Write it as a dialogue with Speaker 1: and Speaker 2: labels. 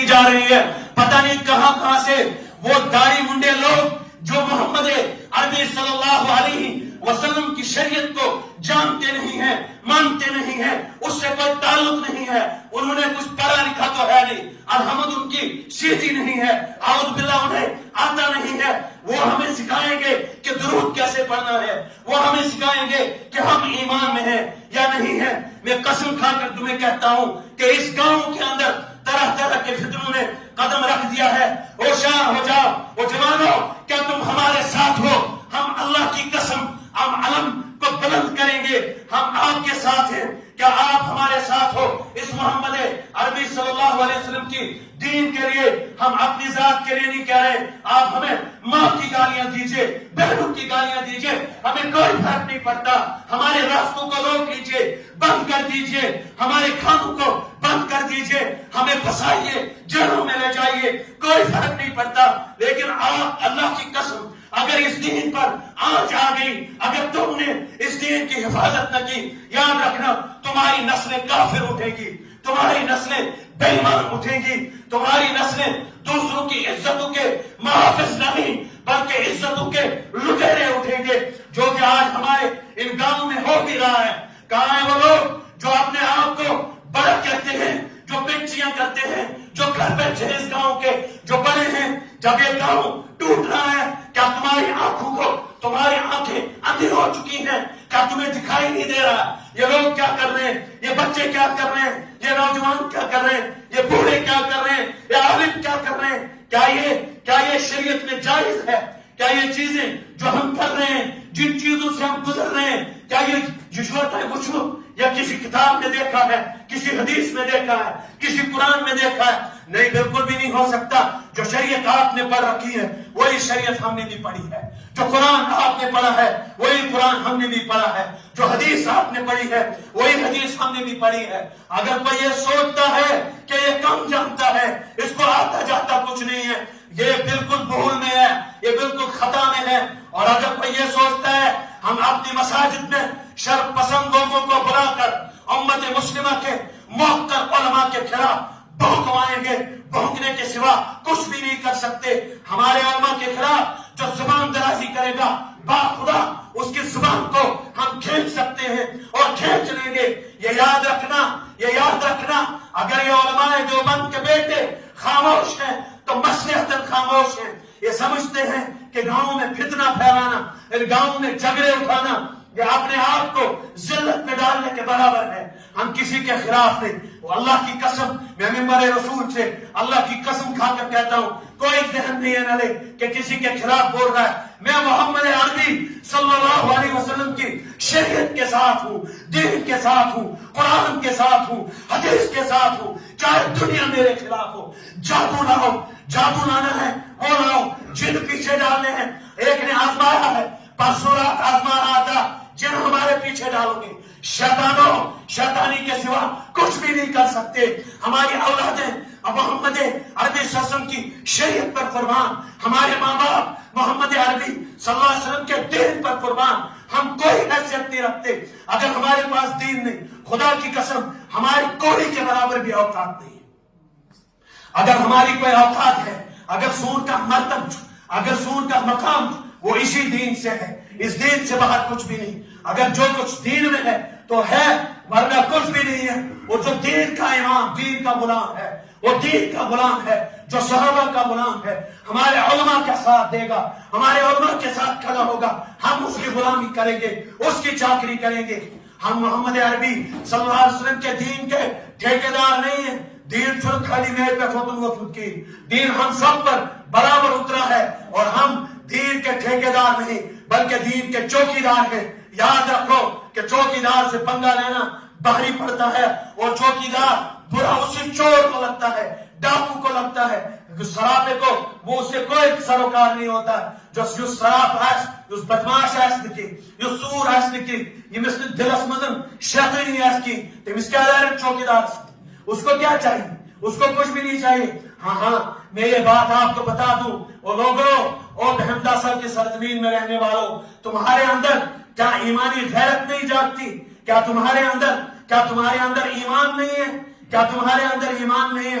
Speaker 1: جا رہی ہے. پتہ نہیں کہاں کہاں سے وہ داڑھی منڈے لوگ جو محمد عربی صلی اللہ علیہ وسلم کی شریعت کو جانتے نہیں ہیں, مانتے نہیں ہیں, اس سے کوئی تعلق نہیں ہے, انہوں نے کچھ پڑھا لکھا تو ہے نہیں, الحمد ان کی سیدھی نہیں ہے, اعوذ باللہ انہیں آتا نہیں ہے, وہ ہمیں سکھائیں گے کہ درود کیسے پڑھنا ہے, وہ ہمیں سکھائیں گے کہ ہم ایمان میں ہیں یا نہیں ہیں. میں قسم کھا کر تمہیں کہتا ہوں کہ اس گاؤں کے اندر طرح طرح کے فتنوں نے قدم رکھ دیا ہے. ہوشیار ہو جاؤ, وہ جوانو کیا تم ہمارے ساتھ ہو؟ ہم اللہ کی قسم ہم علم کو بلند کریں گے, ہم آپ کے ساتھ ہیں. کیا آپ ہمارے ساتھ ہو اس محمد عربی صلی اللہ علیہ وسلم کی دین کے لیے؟ ہم اپنی ذات کے لیے نہیں کہہ رہے. آپ ہمیں ماں کی گالیاں دیجئے, بہنوں کی گالیاں دیجئے, ہمیں کوئی فرق نہیں پڑتا. ہمارے راستوں کو روک لیجئے, بند کر دیجئے, ہمارے کھانوں کو بند کر دیجئے, ہمیں پھنسائیے, جیلوں میں لے جائیے, کوئی فرق نہیں پڑتا. لیکن آپ اللہ کی قسم اگر اس دین پر آنچ آ گئی, اگر تم نے اس دین کی حفاظت نہ کی, یاد رکھنا تمہاری نسلیں کافر اٹھے گی, تمہاری نسلیں بے ایمان اٹھیں گی, تمہاری نسلیں دوسروں کی عزتوں کے محافظ نہیں بلکہ عزتوں کے لٹیرے اٹھیں گے, جو کہ آج ہمارے ان گاؤں میں ہو بھی رہا ہے. کہاں ہیں وہ لوگ جو اپنے آپ کو بڑا کہتے ہیں, جو پیچیاں کرتے ہیں, جو گھر بیٹھے ہیں اس گاؤں کے, جو بڑے ہیں؟ جب یہ گاؤں ٹوٹ رہا ہے, کیا تمہاری آنکھوں کو, تمہاری آنکھیں اندھی ہو چکی ہیں؟ کیا تمہیں دکھائی نہیں دے رہا یہ لوگ کیا کر رہے ہیں, یہ بچے کیا کر رہے ہیں, یہ نوجوان کیا کر رہے ہیں, یہ بوڑھے کیا کر رہے ہیں, یہ عالم کیا کر رہے ہیں؟ کیا یہ شریعت میں جائز ہے؟ کیا یہ چیزیں جو ہم کر رہے ہیں, جن چیزوں سے ہم گزر رہے ہیں, کیا یہ جشوت ہے کچھ یا کسی کتاب میں دیکھا ہے, کسی حدیث میں دیکھا ہے, کسی قرآن میں دیکھا ہے؟ نہیں, بالکل بھی نہیں ہو سکتا. جو شریعت آپ نے پڑھ رکھی ہے وہی شریعت ہم نے بھی پڑھی ہے, جو قرآن آپ نے پڑھا ہے وہی قرآن ہم نے بھی پڑھا ہے, جو حدیث آپ نے پڑھی ہے وہی حدیث ہم نے بھی پڑھی ہے. اگر کوئی یہ سوچتا ہے کہ یہ کم جانتا ہے, اس کو آتا جاتا کچھ نہیں ہے, یہ بالکل بھول میں ہے, یہ بالکل خطا میں ہے. اور اگر کوئی یہ سوچتا ہے ہم اپنی مساجد میں شر پسند لوگوں کو بلا کر امت مسلمہ کے محترم علماء کے خلاف بھونکوائیں گے, بھونکنے کے سوا کچھ بھی نہیں کر سکتے. ہمارے علماء کے خلاف جو زبان درازی کرے گا, باخدا اس کی زبان کو ہم کھینچ سکتے ہیں اور کھینچ لیں گے. یہ یاد رکھنا, یہ یاد رکھنا, اگر یہ علماء دیوبند کے بیٹے خاموش ہیں تو مصلحتاً خاموش ہیں. یہ سمجھتے ہیں کہ گاؤں میں فتنہ پھیلانا, گاؤں میں جھگڑے اٹھانا یہ اپنے آپ کو ذلت میں ڈالنے کے برابر ہے. ہم کسی کے خلاف نہیں. وہ اللہ کی قسم, میں منبر رسول سے اللہ کی قسم کھا کر کہتا ہوں, کوئی ذہن نہیں ہے نہ لے کہ کسی کے خلاف بول رہا ہے. میں محمد عربی صلی اللہ علیہ وسلم کی شریعت کے ساتھ ہوں, دین کے ساتھ ہوں, قرآن کے ساتھ ہوں, حدیث کے ساتھ ہوں. چاہے دنیا میرے خلاف ہو, جادو لاؤ, جادو لانا ہے وہ لاؤ, جن پیچھے ڈالنے ہیں. ایک نے آزمایا ہے, پرسوں رات آزما رہا تھا, جن ہمارے پیچھے ڈالو گے. شیطانوں, شیطانی کے سوا کچھ بھی نہیں کر سکتے. ہماری اولادیں محمد عربی صلی اللہ علیہ وسلم کی شریعت پر قربان, ہمارے ماں باپ محمد عربی صلی اللہ علیہ وسلم کے دین پر قربان. ہم کوئی حیثیت نہیں رکھتے. اگر ہمارے پاس دین نہیں, خدا کی قسم ہماری کوڑی کے برابر بھی اوقات نہیں. اگر ہماری کوئی اوقات ہے, اگر سور کا مرتب, اگر سور کا مقام وہ اسی دین سے ہے, اس دین سے باہر کچھ بھی نہیں. اگر جو کچھ دین میں ہے تو ہے, ورنہ کچھ بھی نہیں ہے. وہ جو دین کا امام, دین کا غلام ہے, وہ دین کا غلام ہے, جو صحابہ کا غلام ہے, ہمارے علماء کا ساتھ دے گا, ہمارے علماء کے ساتھ کھڑا ہوگا, ہم اس کی غلامی کریں گے, اس کی چاکری کریں گے. ہم محمد عربی صلی اللہ علیہ وسلم کے دین کے ٹھیکیدار نہیں ہیں. دین چھوڑ خالی میرے پہ فتن و خود کی, دین ہم سب پر برابر اترا ہے, اور ہم دین کے ٹھیکیدار نہیں بلکہ دین کے چوکیدار ہیں. یاد رکھو کہ چوکیدار سے پنگا لینا بھاری پڑتا ہے, اور چوکیدار برا اسی چور کو لگتا ہے, ڈاکو کو لگتا ہے, سراپے کو وہ اسے کوئی سروکار نہیں ہوتا. جو سراپ ہے, اس بدماش ہے اس کی, جو سور ہے اس کی, یہ مثل دلس مزن شیطانی ہے اس کی, تمس کیا دار چوکیدار, اس کو کیا چاہیے؟ اس کو کچھ بھی نہیں چاہیے. ہاں, میں یہ بات آپ کو بتا دوں, وہ لوگوں اور بہمدہ سر کی سرزمین میں رہنے والوں, تمہارے اندر کیا ایمانی غیرت نہیں جاگتی؟ کیا تمہارے اندر ایمان نہیں ہے؟ کیا تمہارے اندر ایمان نہیں ہے؟